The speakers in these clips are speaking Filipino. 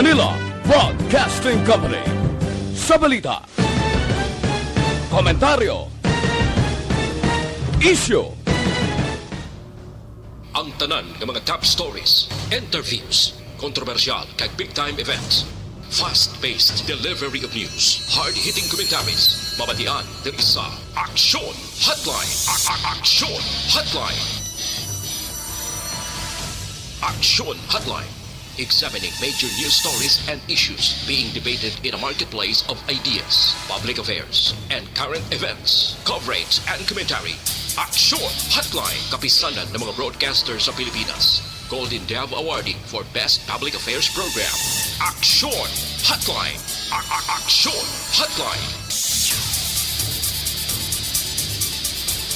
Manila Broadcasting Company. Sa balita, komentaryo, issue, ang tanan ng mga top stories, interviews, kontrobersyal kag big-time events, fast-paced delivery of news, hard-hitting commentaries, mabatian ng isa, Aksyon Hotline. Aksyon Hotline. Aksyon Hotline. Examining major news stories and issues being debated in a marketplace of ideas, public affairs, and current events. Coverage and commentary. Aksyon Hotline. Kapisanan ng mga broadcasters sa Pilipinas. Golden Dove Awarding for Best Public Affairs Program. Aksyon Hotline. Aksyon Hotline.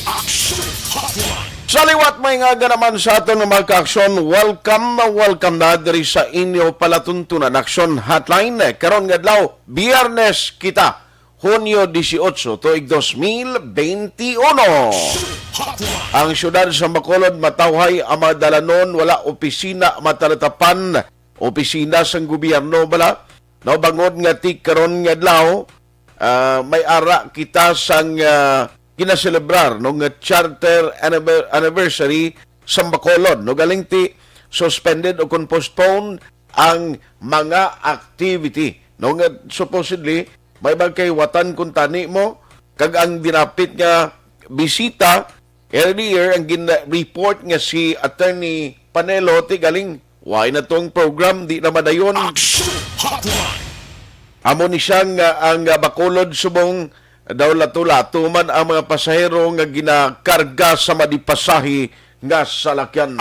Aksyon Hotline. Sa liwat may nga naman sa aton ng mga ka-aksyon, welcome na diri sa inyo palatuntunan Aksyon Hotline. Karon nga adlaw, Biyernes kita, Hunyo 18, tuig 2021. Ang syudad sa Bacolod matawhay ang mga dalanon, wala opisina matalatapan, opisina sang gobyerno bala. No bangod nga ti karon nga adlaw, may ara kita sang kinaselebrar no nga charter anniversary sa Bacolod. No galing ti suspended o postpone ang mga activity. No nga supposedly may bagkay-watan kung tani mo kag ang dinapit nga bisita earlier ang gina-report nga si Attorney Panelo ti galing why na tong program di na madayon. Amo ni siyang ang Bacolod subong daw lato-lato man ang mga pasahero nga ginakarga sa madipasahi nga salakyan.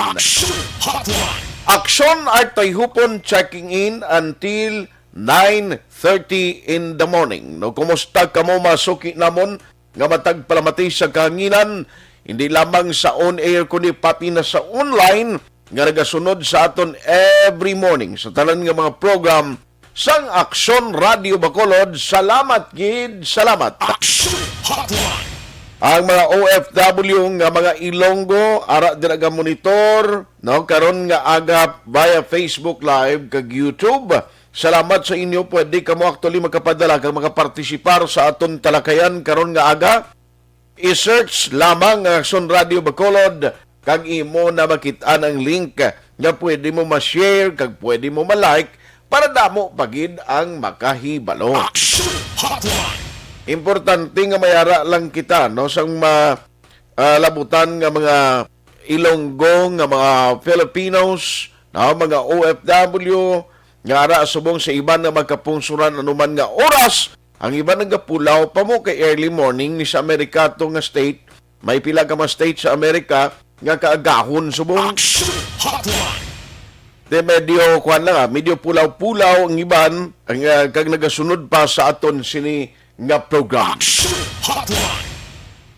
Aksyon ay tayhupon checking in until 9:30 in the morning. No, kumusta ka mo masuki namon nga matag palamati sa kahanginan, hindi lamang sa on-air kundi pati na sa online nga nagasunod sa aton every morning sa tanan nga mga program sang Aksyon Radio Bacolod. Salamat gid, salamat. Ang mga OFW nga mga Ilonggo ara dira monitor no karon nga aga via Facebook Live kag YouTube. Salamat sa inyo, pwede kamo actually magkapadala kag makapartisipar sa aton talakayan karon nga aga. I-search lamang ang Aksyon Radio Bacolod kag imo na makit-an ang link nga pwede mo ma-share kag pwede mo ma-like para damo pagid ang makahibalo. Importante nga mayara lang kita no sang labutan nga mga Ilonggo nga mga Filipinos, no, mga OFW nga ara subong sa iban nga magkapungsuran anuman nga oras, ang iban nga pulaw pa mo kay early morning ni sa Amerika to nga state, may pila ka mga state sa Amerika nga kaagahon subong. De medyo kuan lang medyo pulaw-pulaw ang iban ang kag nagasunod pa sa aton sini nga program.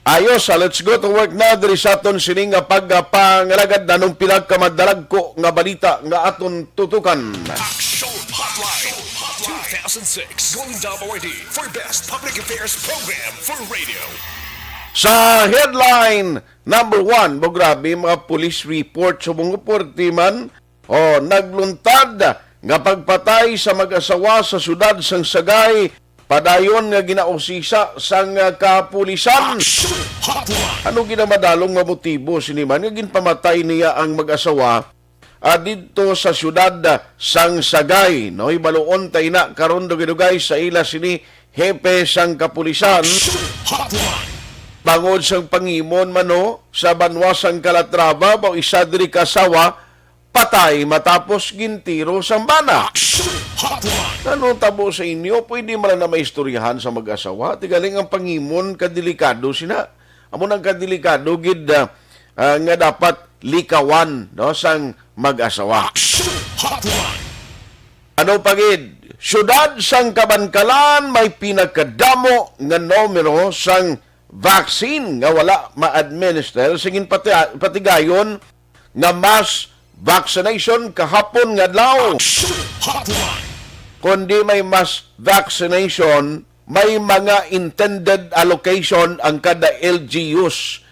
Ayos, let's go to work na diri sa aton sini nga pagpangalagad nanong pinagkamadalag ko nga balita nga aton tutukan. Aksyon Hotline 2006 Golden Dove Award for Best Public Affairs Program for Radio. Sa headline number 1, bo grabe mga police report sa mga portiman nagluntad nga pagpatay sa mag-asawa sa sudad sang Sagay, padayon nga ginausisa sang kapulisan. Ano ginamadalong nga motibo siniman nga ginpamatay niya ang mag-asawa dito sa sudad sang Sagay? No, ibaluon tay na karon dugay sa ila sini hepe sang kapulisan. Bangod sang pangimon mano sa banwasang Calatrava, bao isa diri kasawa patay matapos gintiro sa bana. Ano tabo sa inyo? Pwede man na may istoryahan sa mag-asawa. Tigaling ang pangimon kadelikado sina. Amo nang kadelikado gid nga dapat likawan no sang mag-asawa. Ano pagid? Syudad sang Kabankalan may pinakadamo nga numero sang vaccine nga wala ma-administer. Sigin patigayon nga mass vaccination kahapon nga adlaw. Kundi may mass vaccination, may mga intended allocation ang kada LGUs.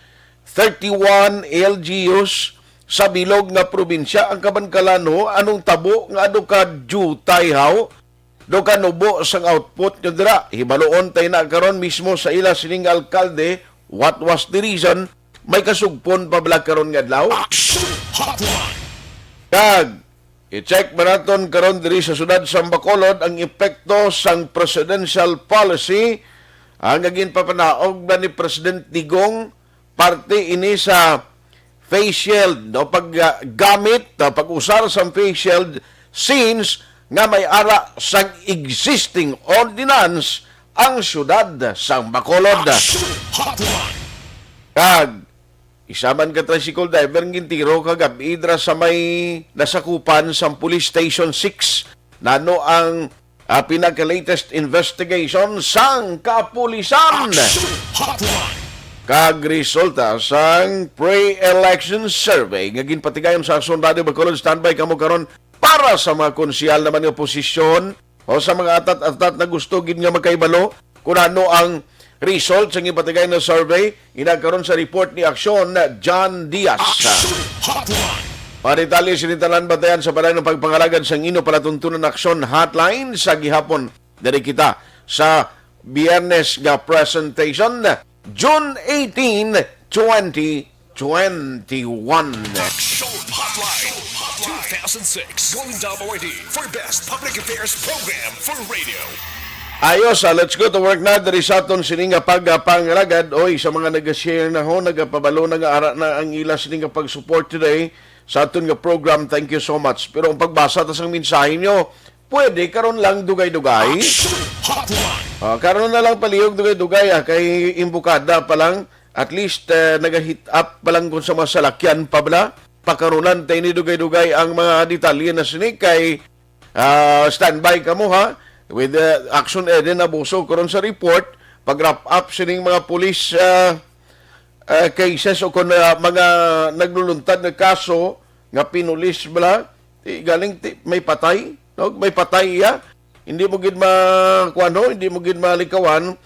31 LGUs sa bilog nga probinsya ang Kabankalan ho, anong tabo nga ado ka jutay haw, do ka nubo sang output nyo dira. Hibaloon tayo na karon mismo sa ila sining alkalde, what was the reason, may kasugpon pa bala karon nga adlaw. Kag i-check maraton karon diri sa sudad sa Bacolod ang epekto sang presidential policy ang naging papanaog na ni President Digong parte ini sa face shield no paggamit pag-usar sa face shield since nga may ara sang existing ordinance ang sudad sa Bacolod. Kag isaman ka tricycle driver ng tiro kagab idra sa may nasakupan sa Police Station 6 nano ang pinaka-latest investigation sang kapulisan. Kag resulta sang pre-election survey nga ginpatigayon sa Aksyon Radio Bacolod. Standby kamo karon para sa mga konsyal naman ng oposisyon o sa mga atat-atat na gusto gid nga magkaibalo kung ano ang result sa ipatigay na survey, inagkaroon sa report ni Aksyon John Diaz. Paritali sinitalan batayan sa parang ng pagpangalagad sa ino palatuntunan Aksyon hotline sa gihapon. Dari kita sa Biyernes nga presentation, June 18, 2021. Aksyon Hotline 2006 Golden Award for Best Public Affairs Program for Radio. Ayos, let's go to work na dari sa aton sininga pagpangalagad. Oy, sa mga nag-share na ho, nagapabalo na nga ara na ang ila sininga pag-support today sa aton nga program. Thank you so much. Pero ang pagbasa tas ang mensahe nyo, pwede karon lang dugay-dugay. Karon na lang palihog dugay-dugay kay imbukada pa lang. At least nag-hit up pa lang kung sa mga salakyan pa bala. Pakarunan tayo ni dugay-dugay ang mga detalye na sinig kay standby ka mo ha. With Aksyon Eden Abuso karon sa report pag-wrap up sining mga police cases o kung mga nagluluntad na kaso nga pinulis bala galing may patay no? May patay ya hindi mo gid makuano hindi mo gid malikawan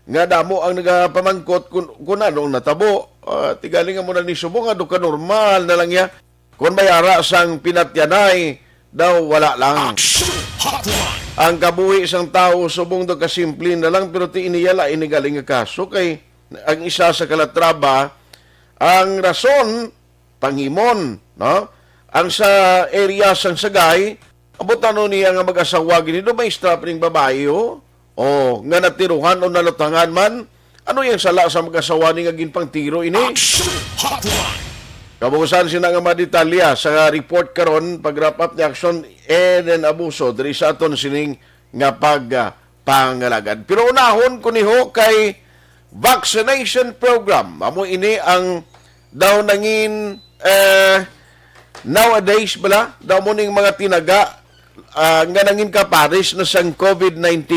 nga damo ang nagapamangkot kung anong natabo tigaling mo na ni subong nga do ka normal na lang ya kung may ara sang pinatyanay daw wala lang. Ang kabuhi isang tao subong do kasimple na lang pero ti iniyala inigaling nga kaso kay ang isa sa kalatraba ang rason pangimon no ang sa area sang Sagay abot ano niya nga mag-asawa gini do may strap ning babae o nga natiruhan o nalutangan man ano yung sala sa mag-asawa ni nga ginpang tiro ini. Kabukusan sila nga madetalya sa report karon pag-wrap up ni Aksyon Eden Abuso diri sa aton sining nga pagpangalagad. Pero unahon ko niho kay vaccination program. Amo ini ang daw nangin nowadays bala daw mo ning mga tinaga nga nangin kapares na sang COVID-19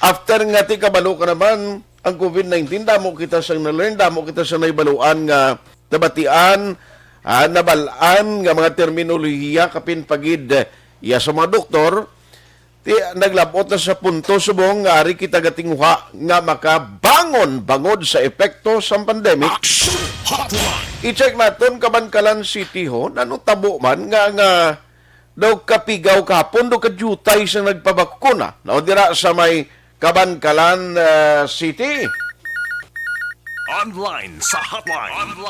after nga ti kabalo ka naman ang COVID-19 damo kita sang na-learn damo kita sa naibaluan nga nabatian, nabalaan nga mga terminolohiya kapin pagid iya sa mga doktor, naglabot na sa punto subong nga ari kita gatinguha nga makabangon bangod sa epekto sa pandemic. I-check naton Kabankalan City ho, nanong tabo man nga daw kapigaw kapon, daw kajutay sa nagpabakuna. Now dira sa may Kabankalan City. Online sa hotline.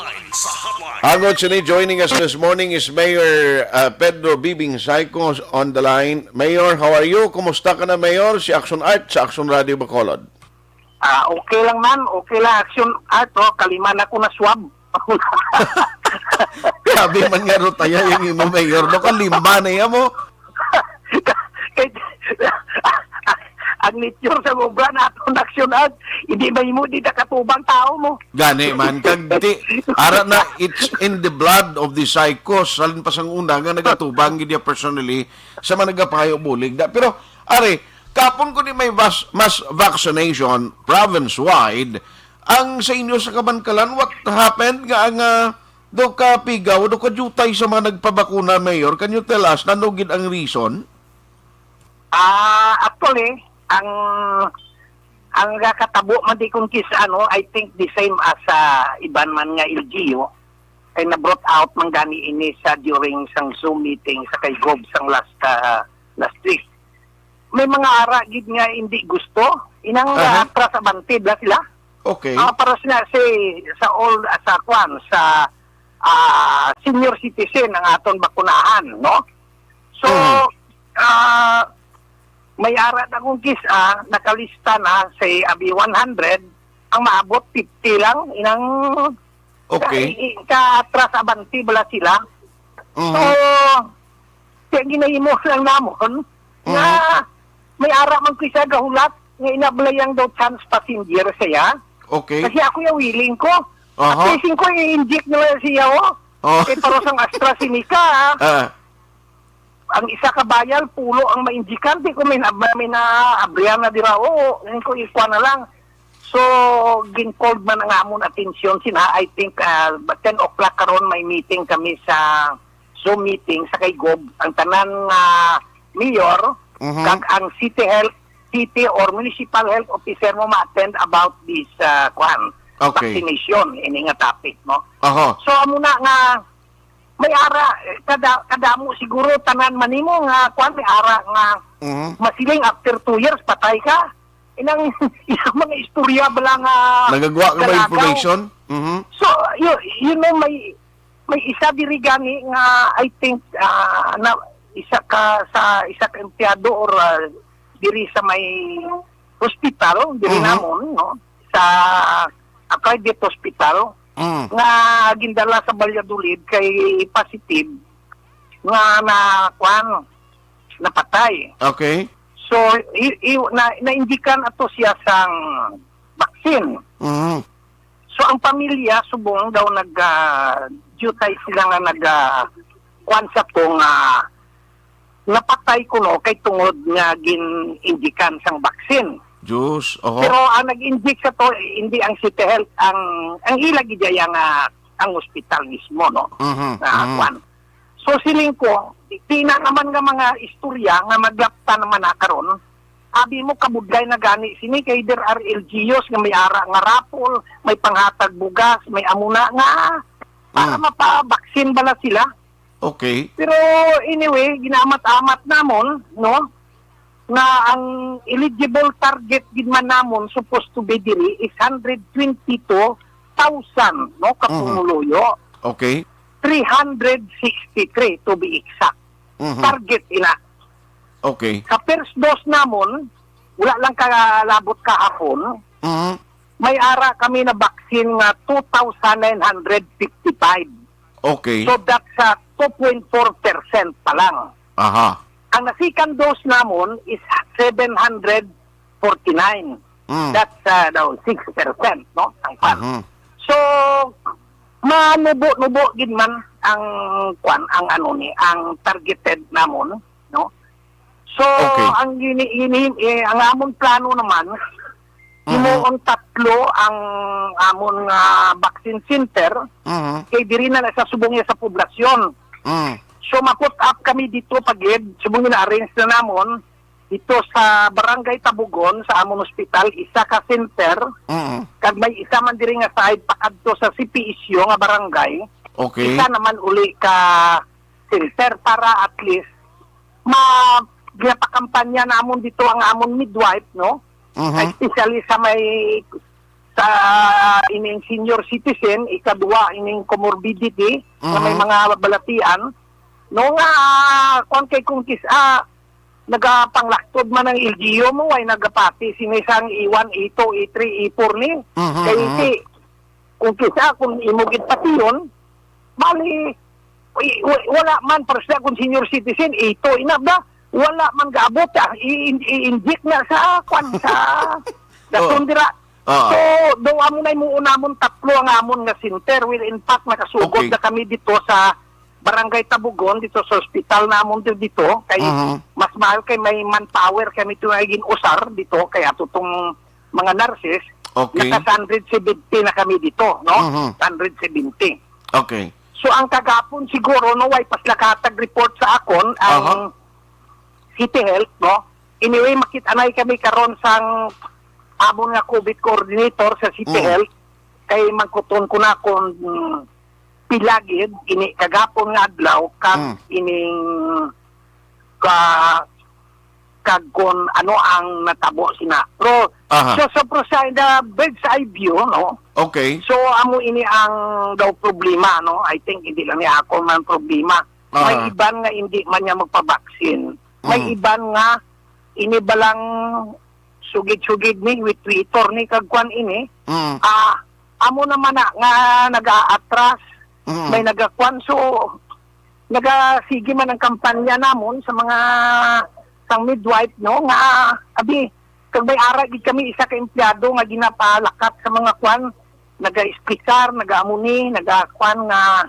Hangot sini joining us this morning is Mayor Pedro Bibing Saiko on the line. Mayor, how are you? Kumusta ka na, Mayor? Si Aksyon Art sa Aksyon Radio Bacolod. Okay lang man. Okay lang, Aksyon Art. Kaliman ako na swab. Sabi man nga ro tayo yung imo, Mayor. No, kalima na yan mo. Ang nature sa mubra na itong aksyonan, hindi may mo, di nakatubang tao mo. Gani man, kagdi, ara na, it's in the blood of the psychos, salin pa sang una nga nagatubang gidya personally sa mga nagapayo bulig. Pero, ari, kapon ko ni may mass vaccination province-wide, ang sa inyo sa Kabankalan, what happened nga ang do ka pigaw, do ka jutay sa mga nagpabakuna, Mayor? Can you tell us, nanugid ang reason? Actually, ang katabo man di kung kisa I think the same as iban man nga LGU kay na-brought out man gani ini sa during sang Zoom meeting sa kay Gob sang last week. May mga ara gid nga hindi gusto inang trasabanti bla sila. Okay. Para sa all sa kwan sa senior citizen ang aton bakunahan, no? So may ara na kung kisa nakalista na sa abi 100 ang maabot 50 lang inang Okay. ka-trasabanti bala sila. So kaya ginahimo lang namon nga may ara man kisa gahulat nga inablayang daw chance passenger siya. Okay. Kasi ako yung willing ko. Aha. At least ko i-inject na siya, Eh, pero sang AstraZeneca, ang isa ka bayal, pulo ang ma-injikan. Di ko may na-abriyan na dira, hindi ko ikuha na lang. So, gin-called man ang amon atensyon sina. I think, 10 o'clock karon may meeting kami sa Zoom meeting sa kay Gob. Ang tanan mayor, kag ang city or municipal health officer mo ma-attend about this vaccination ini nga topic, no? So amuna nga may ara kadamo siguro tanan manimo nga may ara nga masiling after 2 years patay ka. Inang isang mga istorya bala nga nagagwa ka ba information? So you know may isa diri gani nga I think na isa ka empleyado or diri sa may hospital diri namon, no, sa private hospital nga gindala sa Valladolid kay positive nga napatay. Okay. So na-indikan ato siya sang vaccine. So ang pamilya subong daw jutay sila nga sa tong napatay ko no kay tungod nga gin-indikan sang vaccine. Diyos, Pero ang nag-inject sa to hindi ang City Health, ang ilagi daya nga ang hospital mismo, no? So siling ko, tina naman nga mga istorya nga maglapta naman na karon. Abi mo kabudlay na gani sini kay there are LGUs nga may ara nga rapol, may panghatag bugas, may amuna nga para mapa-vaccine bala sila. Okay. Pero anyway, ginamat-amat namon, no? Na ang eligible target din man namon supposed to be diri is 122,000, no? Kapumuluyo. Okay. 363 to be exact. Target ina. Okay. Sa first dose namon, wala lang kalabot kahapon. May ara kami na vaccine nga 2,955. Okay. So that's 2.4% pa lang. Aha. Ang second dose namon is 749. That's daw 6%, no? Ang pan. So manubo-nubo gid man ang ang targeted namon, no? So ang ang amon plano naman himuon 3 ang amon vaccine center kay diri na sa subong sa poblasyon. So ma-put up kami dito pagid, subong na-arrange na namon dito sa Barangay Tabugon sa amon hospital, isa ka center. Kag may isa man diri nga side pakadto sa CPISyo nga barangay. Okay. Isa naman uli ka center para at least gapakampanya namon dito ang amon midwife, no? Especially sa may ining senior citizen, ikadua ining comorbidity na may mga balatian. No nga kung nagapanglaktud man ang LGU mo ay nagapati sinisang E1, E2, E3, E4 ni. Kaya kung imugit pati yun, bali wala man para siya kung senior citizen, E2 inabda, wala man gaabot i-inject na sa sundira. So daw amon ay muunamon 3 ang amon nga center will in fact nakasugod na kami dito sa Barangay Tabugon dito sa hospital namon dito kay mas mahal kay may manpower kami tunay usar dito kaya tutong mga nurses naka 170 na kami dito, no? 170. Okay. So ang kagapon siguro no way paslakatag report sa akon ang City Health, no? Anyway makit-anay kami karon sang amon nga COVID coordinator sa City Health kay magkuton ko na kung pilagid ini kagapon nga adlaw kag ining kagkon ano ang natabo sina. Pero so sa the bird's eye view, no? Okay. So amo ini ang daw problema, no? I think hindi lang niya ako man problema. May iban nga hindi man niya magpabaksin. May iban nga ini balang sugid-sugid ni with Twitter ni kagkuan ini. Amo naman na nga naga-atras, may nagakuan so nagasige man ang kampanya namon sa mga sang midwife, no, nga abi kag may ara gid kami isa ka empleyado nga ginapalakat sa mga kwan, naga-speaker, naga-amuni, nagakuan nga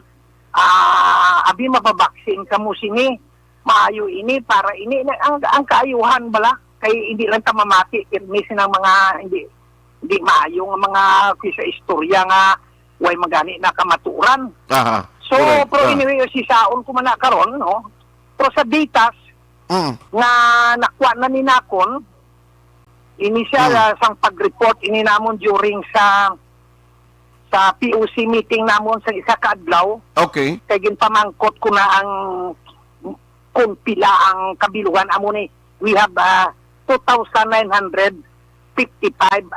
abi mapabaksin kamo sini maayo ini para ini ang kaayuhan bala kay hindi lang ta mamati pirmi sinang mga hindi maayo nga mga kisa istorya nga way magani na kamaturan. So pero anyway si saon ko man na karon, no, pero sa datas nga nakuha na ni nakon inisyal sang pag-report ini namon during sa POC meeting namon sa isa ka adlaw. Okay. Kay ginpamangkot ko na ang kung pila ang kabilugan amo ni we have 2,955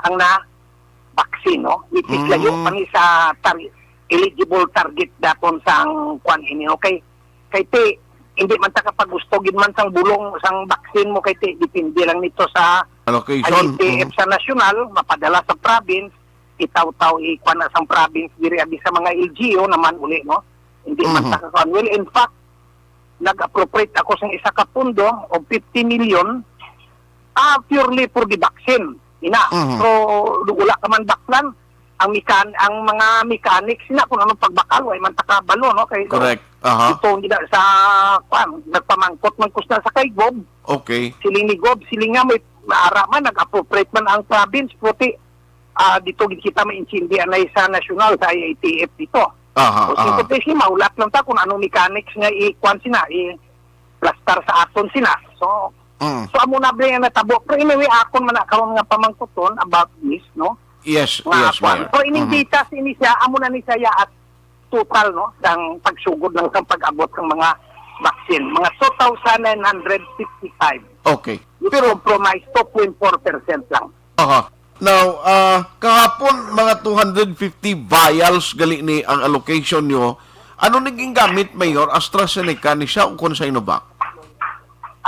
ang na vaccine, no, which is layo pa ni sa eligible target daton sang kwan ini, okay. Kay ti hindi man ta kapag gusto gid man sang bulong sang vaccine mo kay ti depende lang nito sa allocation ITF sa nasyonal mapadala sa province itaw-taw ikwan na sang province diri abi sa mga LGU naman uli, no, hindi man ta kakuan. Well, in fact nag-appropriate ako sang isa ka pundo of 50 million purely for the vaccine ina. So wala ka man baklan ang mga mechanics sina kung anong pagbakal way man takabalo, no, kay correct. Ito hindi na sa nagpamangkot man kusta sa kay Gob. Okay. Siling ni Gob, siling nga may maara man nag-appropriate man ang province puti dito kita maintindihan na sa national sa IATF dito. So kasi maulat lang ta kung anong mechanics nga i-kwan sina i-plaster sa aton sina. So amo na ba yung natabo. Pero anyway, akon man nakaroon nga pamangkoton about this, no? Yes, Mayor. So ining data ini siya, amo na ni siya at total, no, ang pagsugod ng pag-abot ng mga vaccine. Mga 2,955. Okay. Pero compromise 2.4% lang. Now, kahapon mga 250 vials gali ni ang allocation nyo. Ano naging gamit, Mayor? AstraZeneca ni siya o kung sa Sinovac?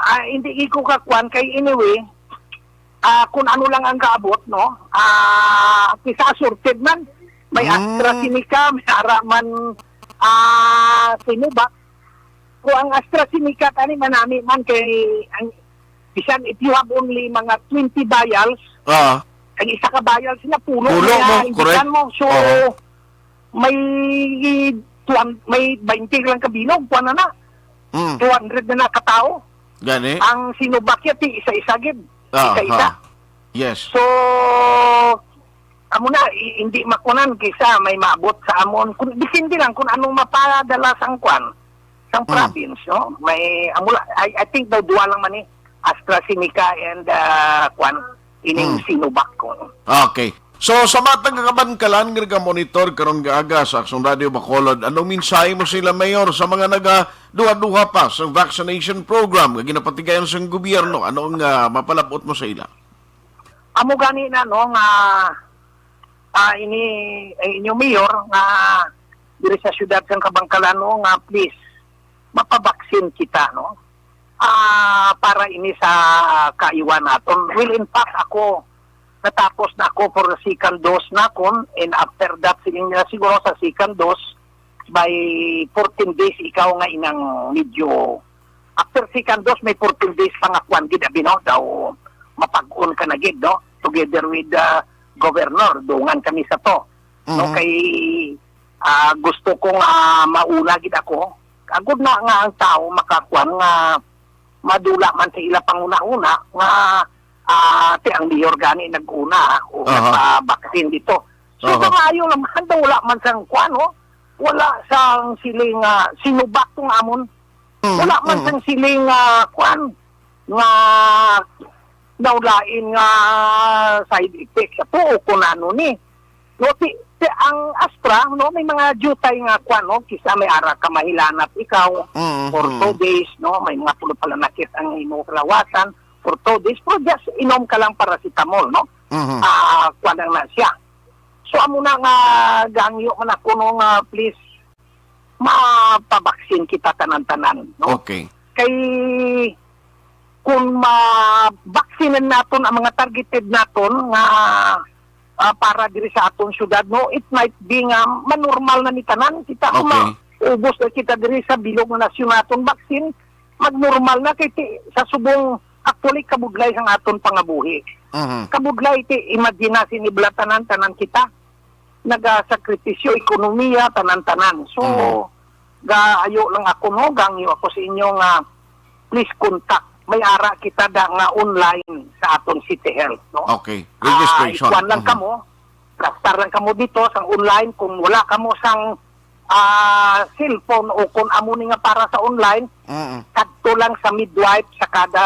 Hindi ko kakuan kay anyway, kung ano lang ang kaabot, no? Kisa assorted man. May AstraZeneca, may araman Sinovac. Kung ang AstraZeneca tani manami man kay bisan if you have only mga 20 vials, ang isa ka vials na pulo mo, correct. Mo. So may 20 lang kabilog, kuan na 200 na nakatao. Gani? Ang Sinovac yati isa-isa gid. Isa-isa. Yes. So amo na hindi makunan kaysa may maabot sa amon. Kung depende lang kung anong mapadala sang kwan sang province, no? May amula I think daw duwa lang man ni AstraZeneca and kwan ining Sinovac ko. Okay. So sa matang kabankalan nga monitor karon gaaga sa Aksyon Radio Bacolod, anong mensahe mo sila, Mayor, sa mga duha-duha pa sa vaccination program nga ginapatigayon sa gobyerno? Anong mapalabot mo sa ila? Amo gani na, no, nga inyo Mayor nga diri sa syudad sang Kabangkalan, no, nga please mapabaksin kita, no, para ini sa kaiwan naton. Well, in fact ako natapos na ako for the second dose na kon, and after that siguro sa second dose by 14 days ikaw nga inang medyo after second dose may 14 days pa nga kwan gid abi, no, daw mapag-on ka na gid, no, together with the governor dungan kami sa to, no, kay gusto kong mauna gid ako agud na nga ang tao makakwan nga madula man sa ila panguna-una nga ti ang Mayor gani nag-una o nagpa-vaccine dito. So maayo naman daw wala man sang kwan, no? Wala sang siling Sinovac tong amon. Wala man sang siling kwan nga nawlain nga side effects sa tuo kun ano ni. No, ang Astra, no, may mga jutay nga kwan, no, kisa may ara ka mahilanap ikaw for 2 days, no, may mga pulo pala nakit ang inukrawasan for 2 days, pero just inom ka lang paracetamol, no, kwan lang na siya. So, amo na nga gangyo man ako, no, nga please, mapabaksin kita tanan-tanan, no. Okay. Kay kung mabaksinan naton ang mga targeted naton nga para diri sa aton syudad, no, it might be nga manormal na ni tanan kita Okay. ubos na kita diri sa bilog nga nasyon naton baksin magnormal na kay sa subong actually kabuglay sang aton pangabuhi. Kabuglay ti imagine sinibla tanan kita nagasakripisyo ekonomiya tanan-tanan. So gaayo lang ako, no, gangyo ako sa inyo nga please contact may ara kita da nga online sa aton City Health, no? Okay. Registration. Ikuan lang kamo, prastar lang kamo dito sang online kung wala kamo sang cellphone o kung amo ni nga para sa online, kadto lang sa midwife sa kada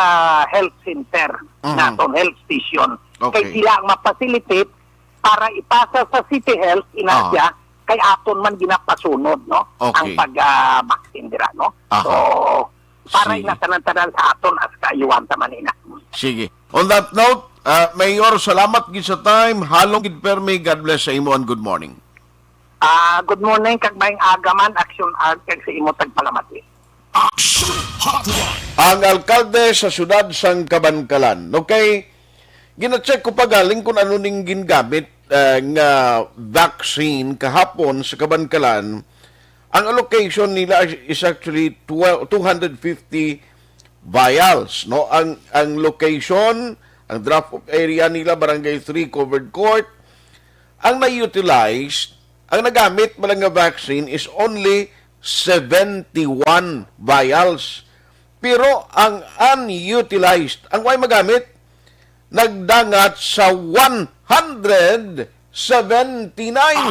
health center naton health station. Okay. Kay sila ang ma-facilitate para ipasa sa City Health inasya kay aton man ginapasunod, no? Okay. Ang pag-vaccine dira, no? So para Sige. inatanan-tanan sa aton as kaayuan ta manina. Sige. On that note, Mayor, salamat gid sa time. Halong gid permi. God bless sa imo and good morning. Good morning kag maayong agaman aksyon kag sa imo tagpalamati. Aksyon Hotline. Ang alkalde sa siyudad sang Kabankalan. Okay, gina-check ko pa galing kung ano ning gingamit nga vaccine kahapon sa Kabankalan. Ang allocation nila is actually 250 vials, no? Ang location, ang draft of area nila barangay 3 covered court. Ang na-utilize, ang nagamit malang nga vaccine is only 71 vials. Pero ang unutilized, ang way magamit, nagdangat sa 179.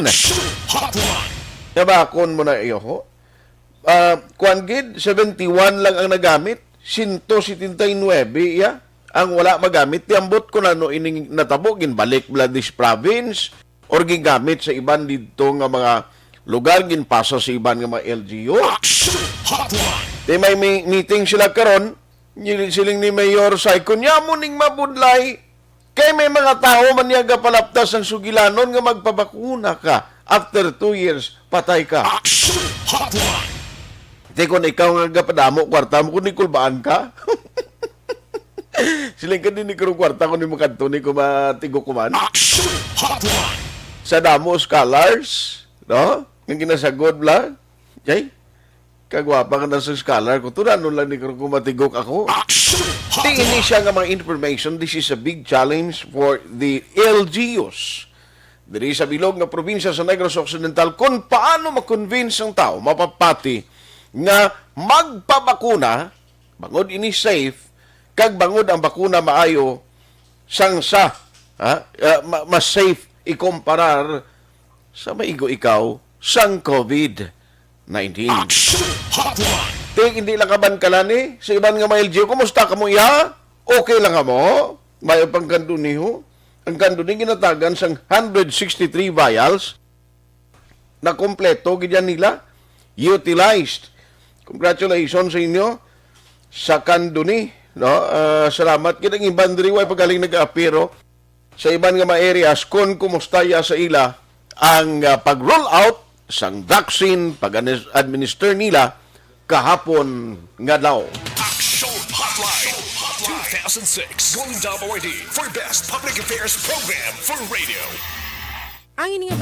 Aksyon Hotline. Nabakon mo na iyo ho. Kuan gid 71 lang ang nagamit, 179 ya. Ang wala magamit, tiambot ko na no ining natabo ginbalik Bladis province or gigamit sa iban dito nga mga lugar ginpasa sa iban nga mga LGU. Aksyon Hotline. Di may meeting sila karon, siling ni Mayor Saikon, mo ning mabudlay kay may mga tao man niya palaptas ang sugilanon nga magpabakuna ka. After 2 years, patay ka. Aksyon Hotline. Di kung ikaw nga gapadamo, kwarta mo, kung nikulbaan ka. Siling ka din ni karong kwarta kung ni makanto ni kumatigo-kuman. Aksyon Hotline. Sa damo scholars, no? Yung ginasagod bla. Jay, kagwapa ka na sa scholar ko. Turan lang ni karong kumatigok ako. Aksyon Tingin Hotline. siya nga mga information, this is a big challenge for the LGUs. Diri sa bilog nga probinsya sa Negros Occidental kung paano ma-convince ang tao, mapapati, nga magpabakuna, bangod ini safe, kag bangod ang bakuna maayo, sang sa, mas safe ikomparar sa maigo ikaw sang COVID-19. Aksyon Hotline. Hindi lang kabankalan sa iban nga mga LGU, kumusta ka mo iya? Okay lang ka mo? May pang kanduniho? Ang kanduning ginatagan sang 163 vials na kompleto gidyan nila utilized. Congratulations sa inyo sa kanduni, no? Salamat gid ang iban diri way pagaling nag-apiro sa iban nga mga areas kung kumusta ya sa ila ang pag-roll out sang vaccine pag-administer nila kahapon nga daw. Aksyon Hotline. 2006 Golden Award for Best Public Affairs Program for Radio. Ang ini nga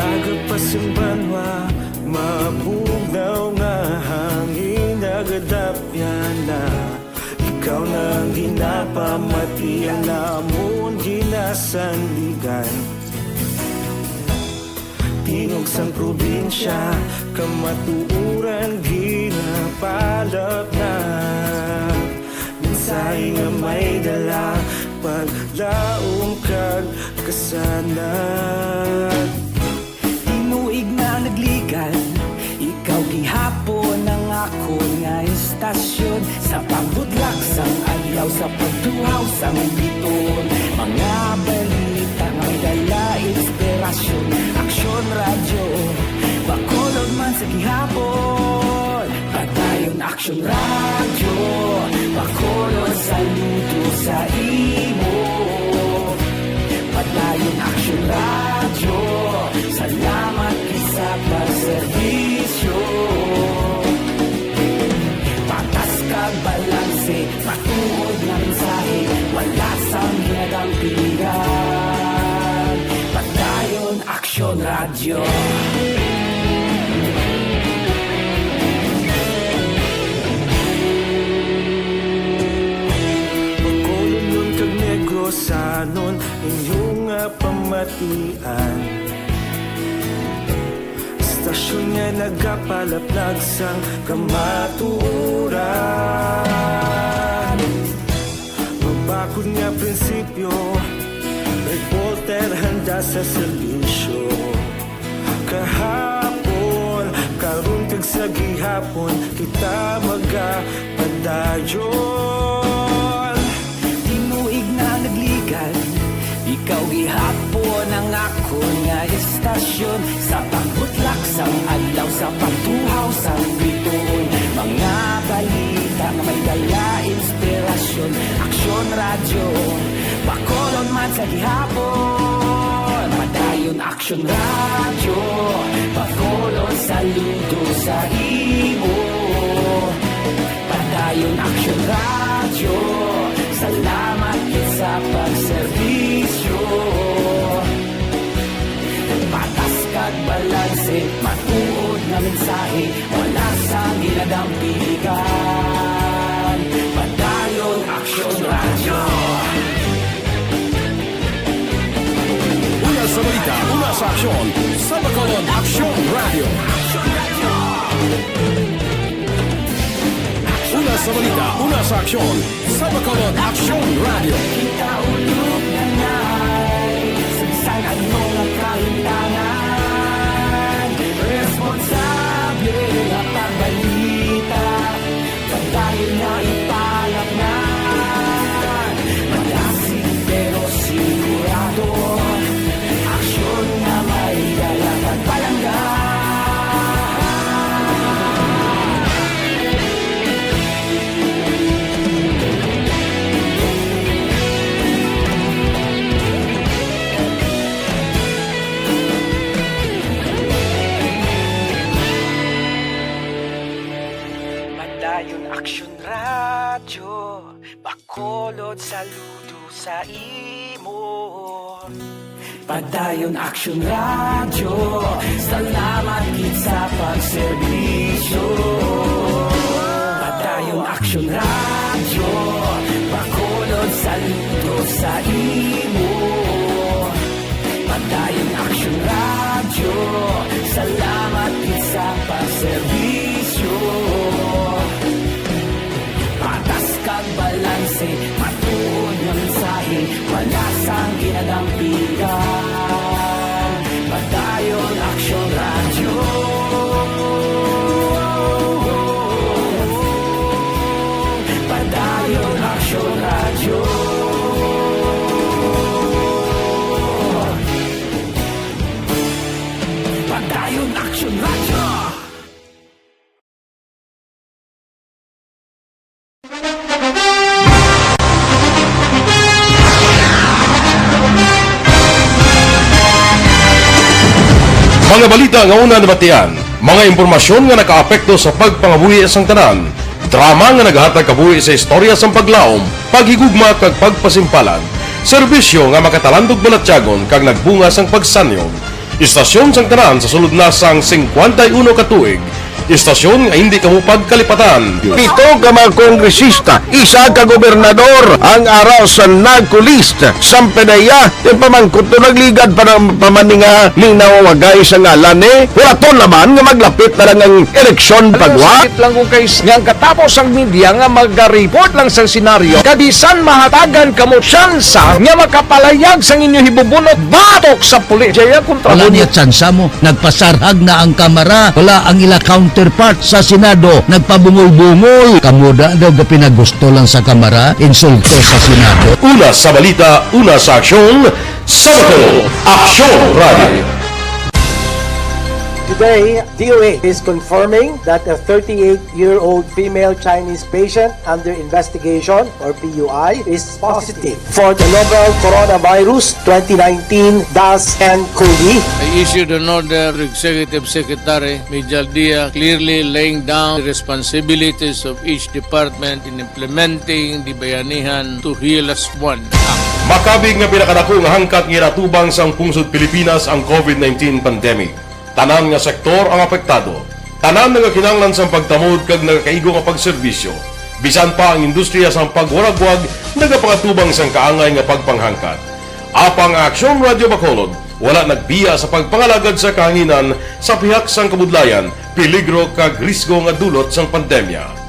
Agapasumbanwa, mabugnaw nga hangin nagadapyan na. Ikaw nang ginapamatian namon ginasandigan. Tingog sang probinsya, kamatuuran ginapalap na. Minsay nga may dala, paglaong kag kasanat. Tinuig na nagligan, ikaw gihapon ang ako nga istasyon. Sa pagbudlak sang adlaw, sa pagduhaw sang biton. Mga balita nga may dala inspirasyon. Aksyon radyo, bakolog man sa gihapon. Padayon aksyon radyo, bakolog saludo sa imo. Padayon aksyon radyo, salamat sa pagserbisyo. Patas kag balanse, matuod na mensahe, wala sang ginagampiligan. Padayon aksyon radyo. Bakolod nun kag Negrosanon, inyong pamatian. Stasyon nga nagapalaplag sang kamaturan. Mabakod nga prinsipyo, reporter handa sa serbisyo. Kahapon, karun kag sa gihapon, kita magapadayon. Tinuig na nagligan, ikaw gihapon ang ako nga istasyon. Sa pagbutlak sang adlaw, sa pagtuhaw sang biton. Mga balita nga may dala inspirasyon. Aksyon radyo, bakolon man sa gihapon. Padayon aksyon radyo, bakolon saludo sa imo. Padayon aksyon radyo, salamat sa pagserbisyo. Patas kag balanse, matuod na mensahe, wala sang ginagampiligan. Padayon aksyon radyo. Una sa balita, una sa aksyon. Sa Bacolod, Aksyon Radio. Una sa balita, una sa aksyon. Sa Bacolod, Aksyon Radio. Kita ulog na na'y sagsagan mo ang kahintangan. Responsable na pagbalita, pagdahil na ipalaknan. Malasing pero sigurado, aksyon na may dalang at palanggan. Padayon aksyon radyo, bakolod saludo sa imo. Padayon aksyon radyo, salamat gid sa pagserbisyo. Padayon aksyon radyo, bakolod saludo sa imo. Padayon aksyon radyo, salamat gid sa pagserbisyo. Patas kag balanse, matuod na mensahe, wala sang ginagampiligan. Padayon aksyon radyo. Padayon aksyon radyo. Padayon aksyon radyo. Mga balita nga una nabatian, mga impormasyon nga nakaapekto sa pagpangabuhi sang tanan, drama nga naghatag kabuhi sa istorya sang paglaom, paghigugma kag pagpasimpalan, serbisyo nga makatalandog balatyagon kag nagbunga sang pagsanyog, istasyon sang tanan sa sulod na sang 51 ka tuig, Istasyon nga hindi kamupag kalipatan. Pito ka mga kongresista, isa ka gobernador ang araw sa nagkulist sa pedaya yung pamangkot to nagligad para pamaninga linaw wagay sa ngalan wala to naman nga maglapit na lang ang eleksyon pagwa. Sakit lang kung kayo nga katapos ang media nga mag-report lang sa senaryo kadisan mahatagan kamo tsansa nga makapalayag sa inyo hibubunot batok sa pulis. Jaya kontra Wala mo niya tsansa mo. Nagpasarhag na ang kamara. Wala ang ila counterpart sa Senado. Nagpabungol-bungol. Kamuda daw ga pinagusto lang sa kamara. Insulto sa Senado. Una sa balita, una sa aksyon, sa Bacolod, Aksyon Radio. Today, DOA is confirming that a 38-year-old female Chinese patient under investigation, or PUI, is positive for the novel coronavirus 2019 DAS-CoV. I issued an order to Executive Secretary Major Dia clearly laying down the responsibilities of each department in implementing the Bayanihan to Heal as One Act. Makabig nga pinakadako nga hangkat nga natubang sang pungsod Pilipinas ang COVID-19 pandemic. Tanan nga sektor ang apektado. Tanan nga kinahanglan sang pagtamod kag nagakaigo nga pagserbisyo. Bisan pa ang industriya sang pagwaragwag nagapangatubang sang kaangay nga pagpanghangkat. Apang Aksyon Radio Bacolod wala nagbiya sa pagpangalagad sa kahanginan sa pihak sang kabudlayan, peligro kag risgo nga dulot sang pandemya.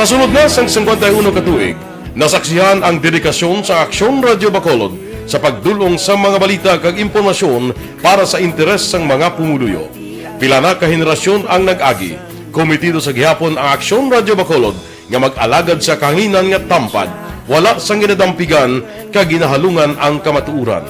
Sa sunod na sang 51 katuig, nasaksihan ang dedikasyon sa Aksyon Radio Bacolod sa pagdulong sa mga balita kag impormasyon para sa interes sang mga pumuluyo. Pila na ka henerasyon ang nag-agi, komitido sa gihapon ang Aksyon Radio Bacolod nga mag-alagad sa kanginan nga tampad, wala sang ginadampigan kag ginahalungan ang kamatuuran.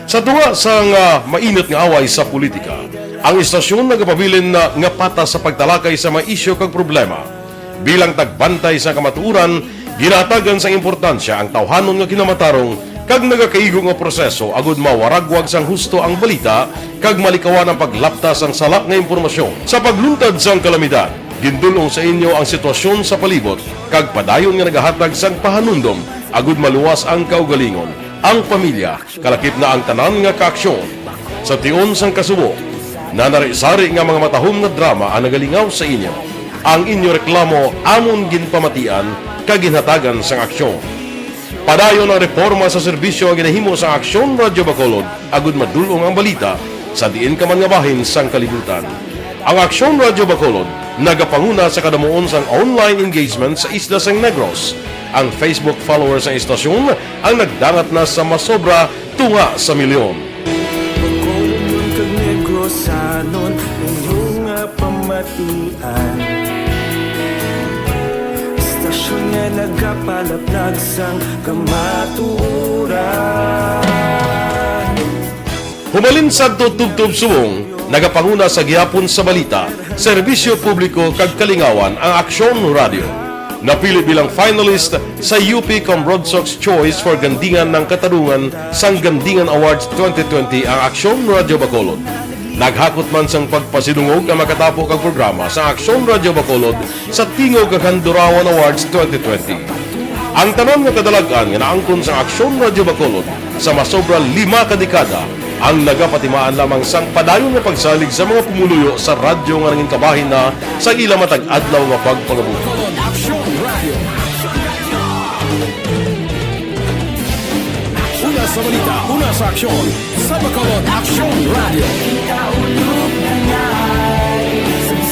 Sa tunga sang mainit nga away sa politika, ang istasyon nagapabilin na nga patas sa pagtalakay sa mga isyu kag problema. Bilang tagbantay sa kamatuuran, ginatagan sa importansya ang tawhanon nga kinamatarong kag nagakaigo nga proseso agud mawaragwag sang husto ang balita kag malikawan ang paglaptas ang sala nga impormasyon. Sa pagluntad sang kalamidad, gindulong sa inyo ang sitwasyon sa palibot kag padayon nga nagahatag sang pahanundom agud maluwas ang kaugalingon, ang pamilya, kalakip na ang tanan nga kaaksyon. Sa tion sang kasubo, nanari-sari nga mga matahom nga drama ang nagalingaw sa inyo. Ang inyo reklamo amon ginpamatian kaginhatagan sang aksyon. Padayon ang reforma sa serbisyo ang ginahimo sa Aksyon Radio Bacolod agud madulong ang balita sa diin ka man nga bahin sang kalibutan. Ang Aksyon Radio Bacolod nagapanguna sa kadamuon sang online engagement sa isla sang Negros. Ang Facebook followers sa istasyon ang nagdangat na sa masobra tunga sa milyon. Bacolod kag Negros anon inyong pamatian. Istasyon nga nagapalaplag sang kamaturan. Humalin sa tutubtub subong, nagapanguna sa gihapon sa balita, serbisyo publiko kag kalingawan ang Aksyon Radio. Napili bilang finalist sa UP Comrodsox Choice for Gandingan ng Katarungan sang Gandingan Awards 2020 ang Aksyon Radio Bacolod. Naghakot man sang pagpasinungog ang makatapo kang programa sa Aksyon Radio Bacolod sa Tingog kag Handurawan Awards 2020. Ang tanon nga kadalagan nga naangkon sa Aksyon Radio Bacolod sa masobra 5 ka dekada ang nagapatimaan lamang sang padayon nga pagsalig sa mga pumuluyo sa radyo nga nanging kabahin na sa ila matag adlaw nga pagpangabuhi. Una sa balita, una sa aksyon, sa Bacolod Aksyon Radio. Ikaulog na ngay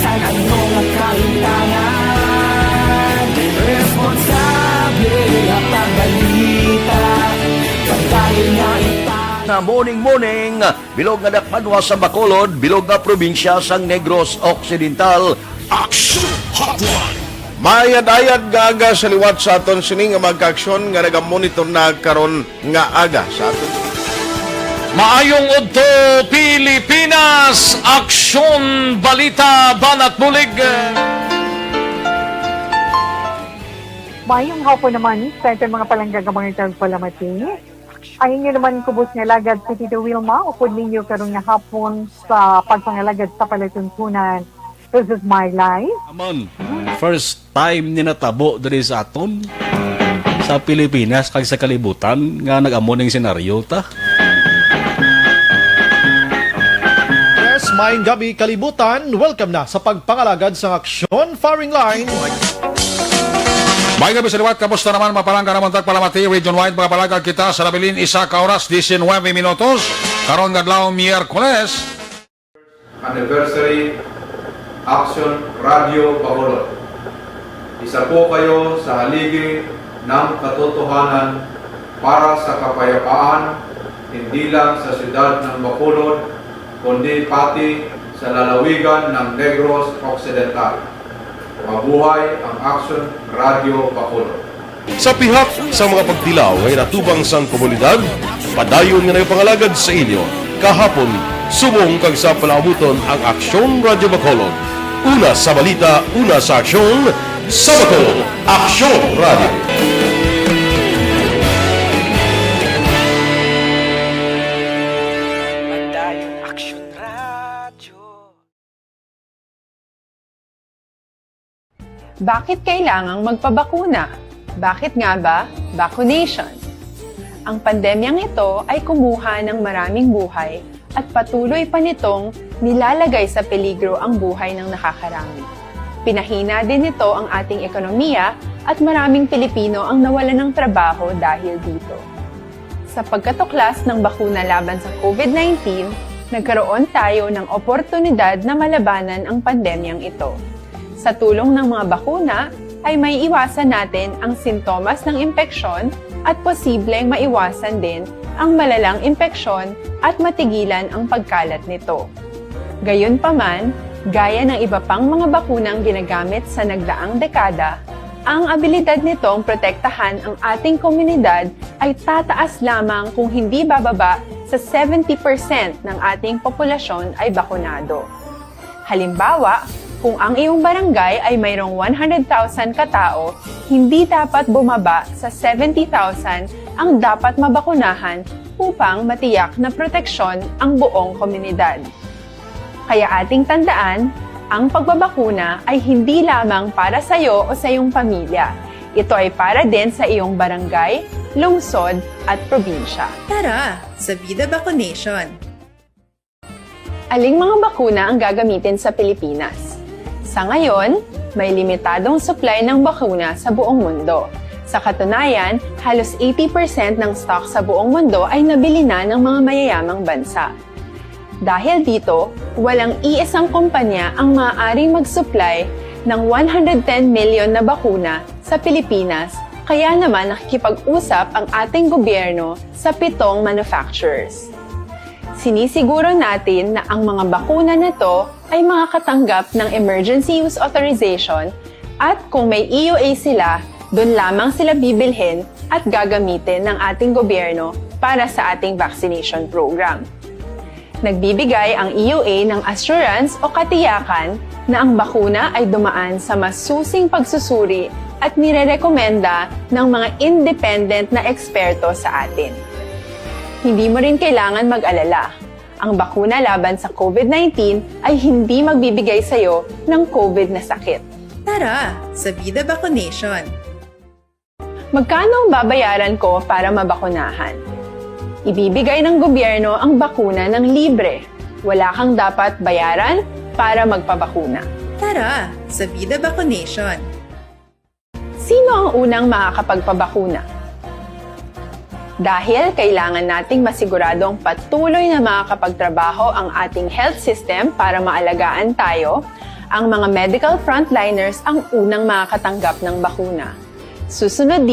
Saan ano ang kaintangan Responsable ang pagbalita Pagdahil nga na morning, bilog nga dakpanwa sa Bacolod, bilog nga probinsya sang Negros Occidental. Aksyon Hotline. Mayad-ayad nga aga sa liwat sa aton sini nga magka-aksyon nga nagamonitor na karon nga aga sa aton. Maayong udto Pilipinas, Aksyon Balita Banat Bulig. Mayong hapon naman sa ito mga palangga ka mga tagpalamati. Ang inyo naman kubos nga lagad sa Tito Wilma, upod ninyo karong nga hapon sa pagpangalagad sa palatuntunan. This is my life. Amon, first time ni natabo diri sa aton. sa Pilipinas kag sa kalibutan nga nag-amo ning senaryo ta. Yes, maayong gabi kalibutan. Welcome na sa pagpangalagad sa Aksyon Firing Line. May gabi sa liwat, kamusta naman mapalangga naman tagpalamati, Editionwith, mga palagag kita sa labilin, isa ka oras, 19 minutos, karon gadlaw Miyerkules. Anniversary Aksyon Radio Bacolod. Isa po kayo sa haligi ng katotohanan para sa kapayapaan, hindi lang sa siyudad ng Bacolod, kundi pati sa lalawigan ng Negros Occidental. Mabuhay ang Aksyon Radio Bacolod. Sa pihak sa mga pagtilaw ay natubang sang komunidad, padayon nga nagpangalagad sa inyo. Kahapon, sumong kag sa palabuton ang Aksyon Radio Bacolod. Una sa balita, una sa aksyon, sa Bacolod, Aksyon Radio. Bakit kailangang magpabakuna? Bakit nga ba vaccination? Ang pandemyang ito ay kumuha ng maraming buhay at patuloy pa nitong nilalagay sa peligro ang buhay ng nakakarami. Pinahina din nito ang ating ekonomiya at maraming Pilipino ang nawalan ng trabaho dahil dito. Sa pagkatuklas ng bakuna laban sa COVID-19, nagkaroon tayo ng oportunidad na malabanan ang pandemyang ito. Sa tulong ng mga bakuna, ay may iwasan natin ang sintomas ng impeksyon at posibleng maiwasan din ang malalang impeksyon at matigilan ang pagkalat nito. Gayunpaman, gaya ng iba pang mga bakunang ginagamit sa nagdaang dekada, ang abilidad nitong protektahan ang ating komunidad ay tataas lamang kung hindi bababa sa 70% ng ating populasyon ay bakunado. Halimbawa, kung ang iyong barangay ay mayroong 100,000 katao, hindi dapat bumaba sa 70,000 ang dapat mabakunahan upang matiyak na proteksyon ang buong komunidad. Kaya ating tandaan, ang pagbabakuna ay hindi lamang para sa iyo o sa iyong pamilya. Ito ay para din sa iyong barangay, lungsod at probinsya. Tara, sa Vida Vaccination! Aling mga bakuna ang gagamitin sa Pilipinas? Sa ngayon, may limitadong supply ng bakuna sa buong mundo. Sa katunayan, halos 80% ng stock sa buong mundo ay nabili na ng mga mayayamang bansa. Dahil dito, walang iisang kumpanya ang maaaring mag-supply ng 110 million na bakuna sa Pilipinas, kaya naman nakikipag-usap ang ating gobyerno sa 7 manufacturers. Sinisiguro natin na ang mga bakuna na to ay makakatanggap ng Emergency Use Authorization at kung may EUA sila, doon lamang sila bibilhin at gagamitin ng ating gobyerno para sa ating vaccination program. Nagbibigay ang EUA ng assurance o katiyakan na ang bakuna ay dumaan sa masusing pagsusuri at nirerekomenda ng mga independent na eksperto sa atin. Hindi mo rin kailangan mag-alala. Ang bakuna laban sa COVID-19 ay hindi magbibigay sa'yo ng COVID na sakit. Tara, sa Vida Vaccination! Magkano ang babayaran ko para mabakunahan? Ibibigay ng gobyerno ang bakuna ng libre. Wala kang dapat bayaran para magpabakuna. Tara, sa Vida Vaccination! Sino ang unang makakapagpabakuna? Dahil kailangan nating masiguradong patuloy na makakapagtrabaho ang ating health system para maalagaan tayo, ang mga medical frontliners ang unang makakatanggap ng bakuna. Susunod